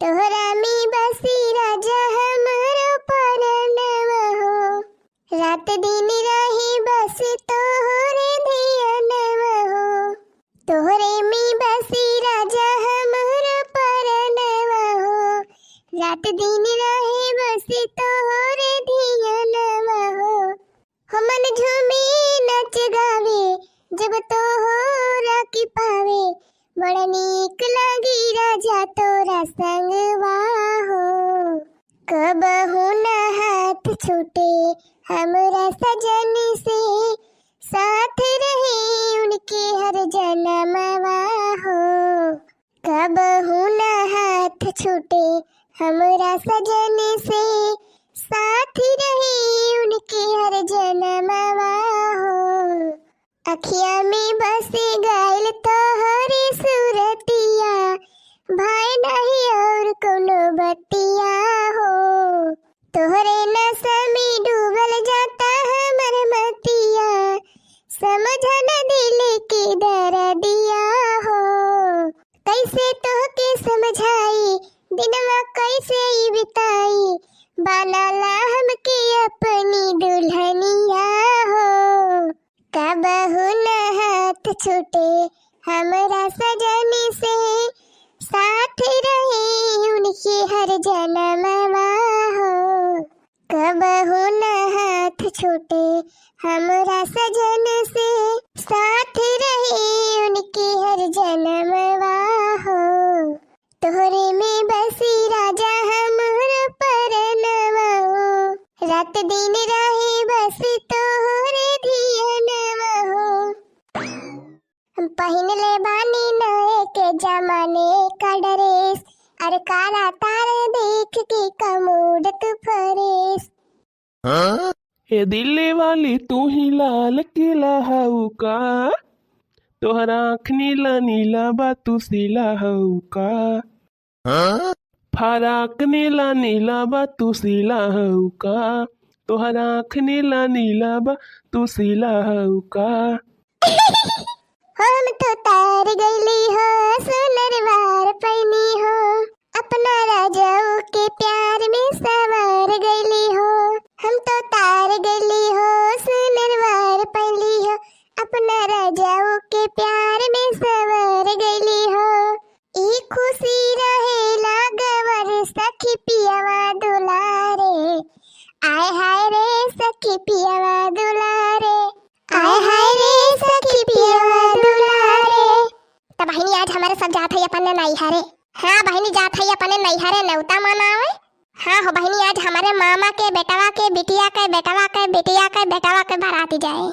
तोहरा में बसी राजा हमरो परनवा हो। रात दिन रही बस तोहरे धियनवा हो। तोहरे में बसी राजा हमरो परनवा हो। रात दिन रही बस तोहरे धियनवा हो। हमन झूमे नच गावे जब तोहरा की पावे। बड़ा नीक लगी राजा तोरा संगवा हो। कबहू न हाथ छूटे हमरा सजन से। साथ रहे उनके हर जन्मवा हो। कबहू न हाथ छूटे हमरा सजन से। साथ रहे उनके हर जन्मवा हो। अखिया में बसे गायल तोहरे सूरतिया। भाई नहीं और कोनो बतिया हो। तोहरे नशा में डूबल जाता हमर मतिया। समझ न दिल की दर्दिया हो। कैसे तोहके समझाई दिनवा कैसे बिताई। बनाला हमके अपनी दुल्हनिया हो। कबहू न हाथ छूटे हमरा सजन से। साथ रहे उनके हर जन्मवा हो। कबहू न हाथ छूटे हमरा सजन से। साथ रहे उनके हर जन्मवा हो। तोहरे में बसी राजा हमरो परनवा हो। रात दिन रहे बस तोहरे धियनवा हो। हम पहिन ले बानी नए के जमाने का ड्रेस। अरे काला तार देख के कमोड तू फरेस। हे दिल्ली वाली तू ही लाल किला हऊ का। तोहरा आँख नीला नीला बा तू सिला हऊ का। फराक नीला नीला बा तू सिला हऊ का। तोहरा आँख नीला नीला बा तू सिला हऊ का। हम तो तार गईली हो सुनरवार पैनी हो। अपना राजाओं के प्यार में सवार गईली हो। हम तो तार गईली हो सुनरवार पैली हो। अपना राजाओं के प्यार में सवार गईली हो। ई खुशी रहे लागवर सखी पियावा दुलारे। आय हाय रे सखी पियावा दुलारे। आय हाय रे सखी पियावा दुलारे। तब बहिनी आज हमारे सब जात है अपने नैहरे। हाँ बहिनी जात है अपने नैहरे न्योता मनावे। हाँ हो बहिनी आज हमारे मामा के बेटवा के बिटिया के बेटवा के बिटिया के बेटवा के बाराती जाए।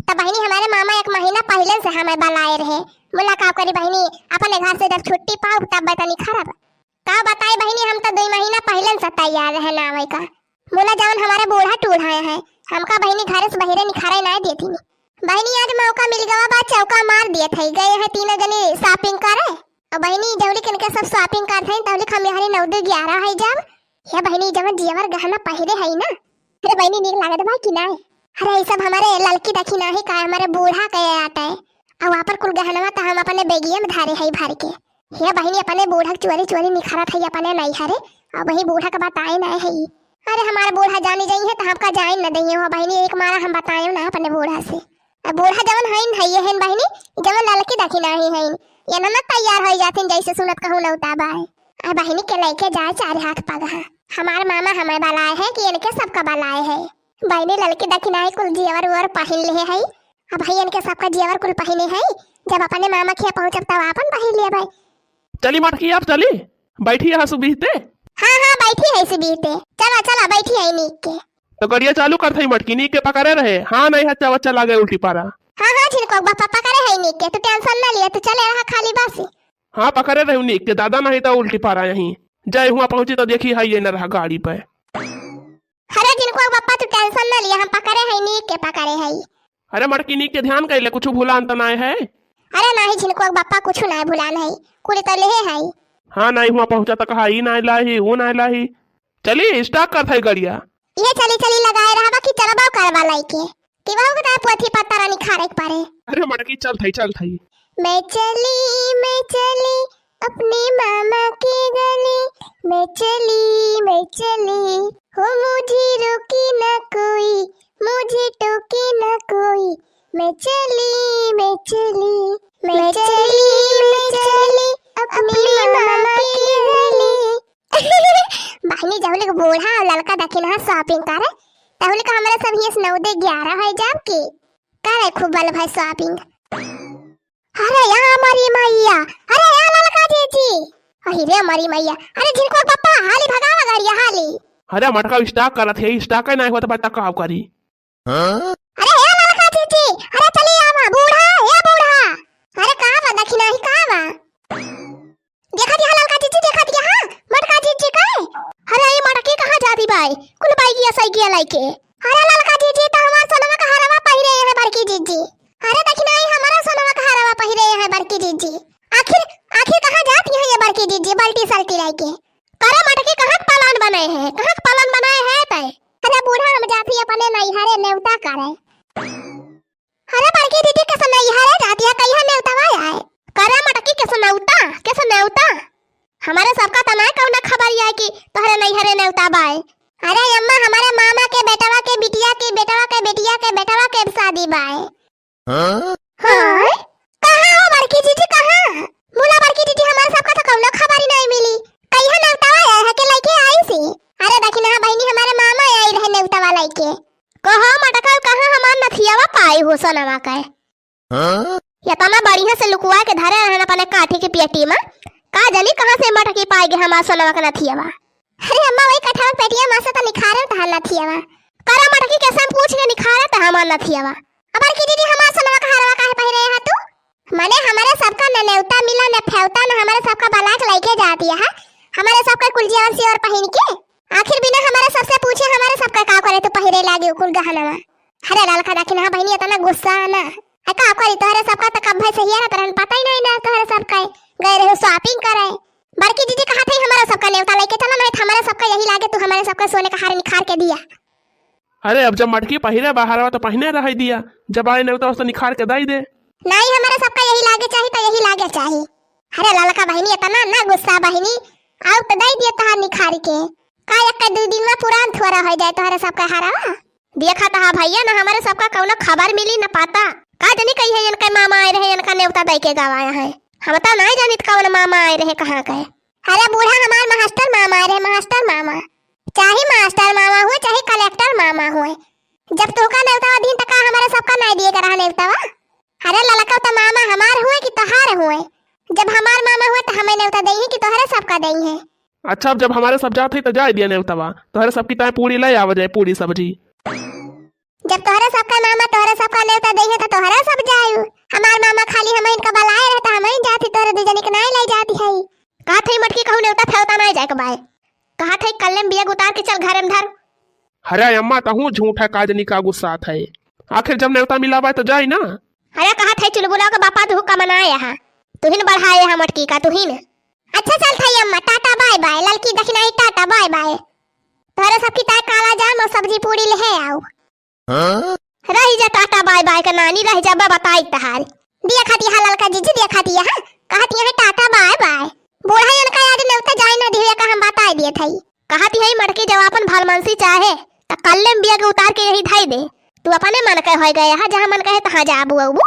तब बहिनी हमारे मामा एक महीना पहले से हमें बुलाए रहे। बोला का करी बहिनी अपने घर से जब छुट्टी पाओ तब बतानी खराब का बताए बहिनी। हम तो 2 महीना पहले से तैयार रहे नावे का। बोला जावन हमारे बूढ़ा टूढ़ा है हमका बहिनी घर से बहिरे निखारे ना देती बहिनी। आज मौका मिल गया बा चौका मार दिए थे। गए हैं 3 जने शॉपिंग करे। और बहिनी जवली किनके सब शॉपिंग करते हैं तवली हम यहाँ 9-11 है जब। ये बहिनी जब जेवर गहना पहरे है ना। अरे बहिनी नीक लागत बा कि ना। अरे सब हमारे लड़की देखी ना है का हमारे बूढ़ा के आता है। और वहाँ पर कुल गहनवा तो हम अपने बेगिया में धारे है भर के। ये बहिनी अपने बूढ़ा चोरी चोरी निखारत है अपने नैहरे। और वही बूढ़ा का बताए ना है। अरे हमारे बूढ़ा जानी जाई है तो हमका जान न दइए हो बहिनी। एक मारा हम बताए ना अपने बूढ़ा से। बूढ़ा जवन है ये है बहिनी जवन लड़की देखी ना है ये ना तैयार हो जाते जैसे सुनत कहूँ लौटा बाय। बहिनी के लेके जाए 4 हाथ पगहा। हमारे मामा हमें बलाए है कि इनके सबका बलाए है। बहिनी लड़की देखी ना है कुल जेवर वेवर पहन ले है। अब भाई इनके सबका जेवर कुल पहने है। जब अपने मामा के पहुंचब तब अपन पहन लिया भाई। चली मटकी आप चली बैठी है सुबीते। हाँ हाँ बैठी है सुबीते। चला चला बैठी है नीक के। तो गड़िया चालू कर थई मटकी नीक के पकड़े रहे। हाँ नहीं हच्चा बच्चा लागे उल्टी पारा। हाँ हाँ छिड़को पापा पकड़े है नीक के। तू टेंशन ना लिया तू चले रहा खाली बस। हाँ पकड़े रहे नीक के दादा नहीं तो उल्टी पारा यहीं जय हुआ पहुंची तो देखी है ये न रहा गाड़ी पे। अरे जिनको पापा तू टेंशन ना लिया हम पकड़े है नीक के पकड़े है। अरे मटकी नीक के ध्यान कर ले कुछ भूलान तो नहीं है। अरे नहीं जिनको बापा कुछ ना भूलान है कुल तो ले है। हाँ नहीं हुआ पहुंचा तो कहा ई ना लाही वो ना लाही। चली स्टार्ट कर थई गड़िया। ये चली चली लगाए रहा बाकी चलबाव करवा लाई के कि बाऊ का पोथी पत्ता रानी खारे पारे। अरे मटकी चल थई मैं चली अपने मामा की गली मैं चली हो मुझे रोकी न कोई, मुझे टोकी न कोई, मैं चली अपनी मामा की गली। बहनी जब बूढ़ा और लड़का दखिन हा शॉपिंग करे तहुल का हमारा सब ये 9-11 है जब के करे खूब बल भाई शॉपिंग। अरे यहाँ हमारी मैया, अरे यहाँ लड़का जीजी, अरे हमारी मैया, अरे जिनको पप्पा हाली भगावा गाड़िया हाली। अरे मटका स्टॉक करत है, स्टॉक नहीं होता बता का करी। अरे यहाँ लड़का जीजी, अरे चली आवा बूढ़ा, ये बूढ़ा, अरे कहाँ बा दखिना ही कहाँ बा? देखा दिया लड़का जीजी, देखा दिया हाँ मटका जीजी का। अरे ये मटके कहाँ जाती भाई? कुल बाई की सही किया लाइके। अरे लड़का जीजी तो हमारा सोनमा का हरावा पहिरे है बड़की जीजी। अरे दखिना ही हमारा सोनमा का हरावा पहिरे है बड़की जीजी। आखिर कहाँ जाती है ये बड़की जीजी बाल्टी सल्टी लाइके? करे मटके कहाँ पालन बनाए हैं, कहाँ पालन बनाए हैं तय? अरे बूढ़ा हम जाती अपने नैहरे नेवता करे। अरे बड़की दीदी कैसे नैहरे जाती है कहीं नेवता आया है? करे मटकी कैसे नेवता? हमारे सबका तना कौन खबर है कि तोहरे नैहरे नेवता बाय? अरे अम्मा हमारे मामा के बेटवा के बिटिया के बेटवा के बेटिया के बेटवा के शादी बाय। हाँ? कहाँ हो बड़की दीदी कहाँ? मुला बड़की दीदी हमारे सबका तो कौन खबर ही नहीं मिली। कहीं नेवता आया है के लेके आई सी? अरे दखिना बहनी हमारे मामा आई रहे नेवता वाला के। कहो मटका कहाँ हमार नथियावा पाई हो सोनावा का? या तना बढ़िया से लुकुआ के धरे रहना अपने काठी के पेटी में। का जानी कहाँ से मटकी पाएगी हमार सोनावा का नथियावा? अरे अम्मा वही कठा पेटिया में से तो निखारे था नथियावा। करा मटकी कैसे हम पूछ के निखारे था हमार नथियावा। अब की दीदी हमार सोनावा का हरवा काहे पहिरे है तू? माने हमारे सबका न नेवता मिला न फेवता न हमारे सबका बालाक लेके जाती है। हमारे सबका कुलजियान सी और पहन के आखिर बिना हमारे सबसे पूछे हमारे सबका का करे तो पहिरे लागे कुल गहनवा। अरे लड़का दखिन हा बहनी इतना गुस्सा ना का करी तोहरे सबका तो कब भाई सही है तरन पता ही नहीं ना तोहरे सबका गए रहे शॉपिंग करे। बड़की दीदी कहा थी हमारा सबका नेवता लेके चला नहीं हमारा सबका यही लागे तू हमारे सबका सोने का हार निखार के दिया। अरे अब जब मटकी पहिरे बाहर तो पहने रह दिया, जब आए नेवता उसने निखार के दई दे। नहीं हमारे सबका यही लागे चाहिए तो यही लागे चाहिए। अरे लड़का बहनी इतना ना गुस्सा बहनी आओ तो दई दिया तहार निखार के का एक 2 दिन में पुरान थोड़ा हो जाए तोहरे सबका हारा। देखा था भैया ना हमारे सबका कौनो खबर मिली न पाता का जानी कही है इनका मामा आए रहे इनका नेवता दई के गवाया है। हम तो नहीं जानित कौन मामा आए रहे कहाँ के। अरे बूढ़ा हमार मास्टर मामा आए रहे, मास्टर मामा चाहे मास्टर मामा हुए चाहे कलेक्टर मामा हुए, जब तोका नेवता दिन तक हमारे सबका नहीं दिए करा नेवता। अरे ललका तो मामा हमार हुए कि तोहार हुए? जब हमार मामा हुए तो हमें नेवता दई है कि तोहरे सबका दई है? अच्छा अब जब हमारे सब जाते तो जाए दिया नेवतावा, तोहरे सबकी ताए पूरी ले आवा जाए पूरी सब्जी। जब तोहरे सबका मामा तोहरे सबका नेवता दई है तो तोहरे सब जायू। हमार मामा खाली हमें इनका बलाए रहता हमें जाती तोरे दूजनी के नहीं ले जाती है। कहा थे मटकी कहू नेवता फेवता नहीं जाए के बाय। कहा थे कल्लेम बिया उतार के चल घर में धर। अरे अम्मा तहू झूठा काजनी का गुस्सा था, आखिर जब नेवता मिला बाय तो जाए ना। अरे कहा थे चुलबुला का बापा तू का मनाया है, तुहिन बढ़ाए है मटकी का तुहिन। अच्छा चल थाई अम्मा टाटा बाय बाय, लड़की दखिनाई टाटा बाय बाय। तोरे सबकी ताय काला जाम और सब्जी पूरी ले आओ। रही जा टाटा बाय बाय का नानी रह जा बताई तहार दिया खाती है लड़का जीजी दिया खाती है कहती है टाटा बाय बाय। बूढ़ा इनका आज नेवता जाए ना दिया का हम बताई दिए थई कहती है मटकी जब अपन भलमनसी चाहे त कल्लेम बिया के उतार के यही धाई दे। तू अपने मन के हो गए है जहां मन कहे तहां जा अबू अबू।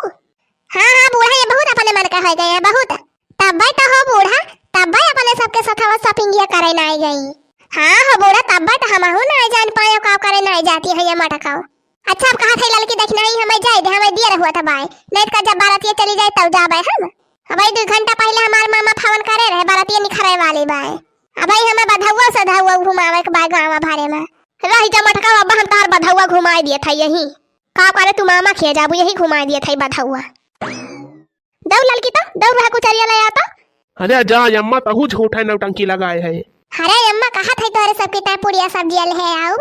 हां बूढ़ा ये बहुत अपने मन के हो गए है बहुत। तब भाई तो हो बूढ़ा तब भाई अपने सबके साथ शॉपिंग ये करे ना आई गई। हां हो बूढ़ा तब भाई तो हम हो ना जान पाए का करे ना जाती है ये मटकाओ। अच्छा अब कहा थे लड़की देखना ही हमें जाए दे हमें दिया हुआ था भाई नहीं का जब बारातिया चली जाए तब जा भाई हम। भाई 2 घंटा पहले हमार मामा फोन करे रहे बारातिया निखरे वाली भाई। अब भाई हमें बधौवा सधौवा घुमावे के बाय गांव भारे में रही जा मटका अब हम तार बधौवा घुमाई दिए था यही का करे तू मामा खे जाबू यही घुमाई दिए था बधौवा। दौ लड़की तो दौ रहा कुचरिया ले आता। अरे जा अम्मा तहू झूठा नौटंकी लगाए है। अरे अम्मा कहा थे तोरे सबकी ताय पूरिया सब्जी ले आओ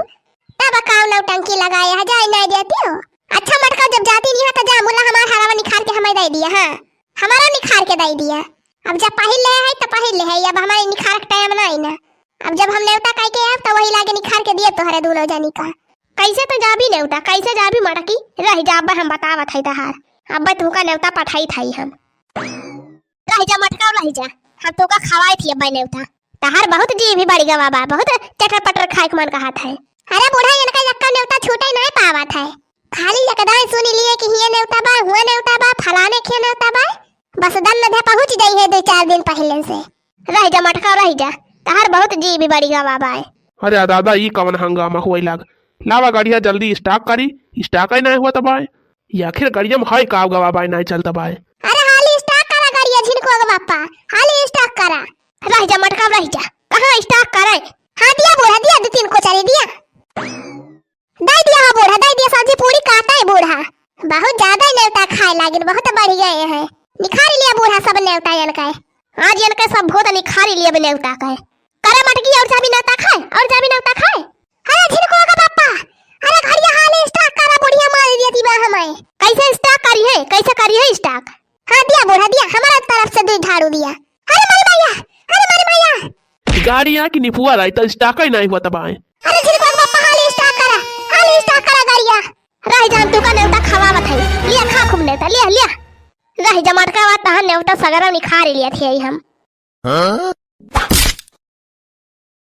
तब काव नौटंकी लगाए है जाए नहीं देती हो। अच्छा मटका जब जाती नहीं है तो जा मुल्ला हमार हरावा निखार के हमें दे दिया। हां हमारा निखार के दे दिया। अब जब पहले ले है तो पहले ले है अब हमारे निखार का टाइम नहीं ना। अब जब हम नेवता कह के आब तो वही लागे निखार के दिए तोहरे दोनों जनी का। कैसे तो जाबी नेवता कैसे जाबी मटकी रह जा अब हम बतावत है तहार अब तू का नेवता पठाई थाई हम रह जा मटका रह जा हम तो का खवाई थी अब नेवता तहार बहुत जी भी बड़ी गवा बा बहुत चटर पटर खाए के मन का हाथ है। अरे बूढ़ा इनका यक्का नेवता छूटे नहीं पावत है खाली यकदाई सुनी लिए कि हिये नेवता बा हुआ नेवता बा फलाने खे नेवता बा बस दन में पहुंच जाई है 2-4 दिन पहले से रह जा मटका रह जा तहार बहुत जी भी बड़ी गवा बा। अरे दादा ई कवन हंगामा हुई लाग लावा गाड़िया जल्दी स्टार्ट करी स्टार्ट ही नहीं हुआ तबाय या आखिर गाड़िया में हाई काव गवा बाय नहीं चलता बाय। अरे हाली स्टार्ट करा गाड़िया झिनको ग बापा हाली स्टार्ट करा रह जा मटका रह जा कहां स्टार्ट करे। हां दिया बूढ़ा दिया 2-3 को चले दिया दे दिया हा बूढ़ा दे दिया सब्जी पूरी काटा है बूढ़ा बहुत ज्यादा नेवता खाए लागिन बहुत बढ़ गए हैं निखारी लिया बूढ़ा सब नेवता इनका आज इनका सब बहुत निखारी लिया नेवता का करे मटकी और जाबी नेवता खाए और जाबी नेवता खाए। अरे झिनको ग बापा अरे घड़िया हाले स्टार्ट करा बुढ़िया मार दिया दी बा हमें कैसे स्टार्ट करी है कैसे करी है स्टार्ट। हां दिया बूढ़ा दिया हमारा तरफ से 2 झाड़ू दिया। अरे मारी मैया गाड़िया की निपुआ रही तो स्टार्ट ही नहीं हुआ तबाय। अरे झिनको ग बापा हाले स्टार्ट करा गाड़िया रह जान तू का नेवता खवावत है लिया खा खूब नेवता लिया रह जा मटका वा तहां नेवता सगरा निखार लिया थे हम।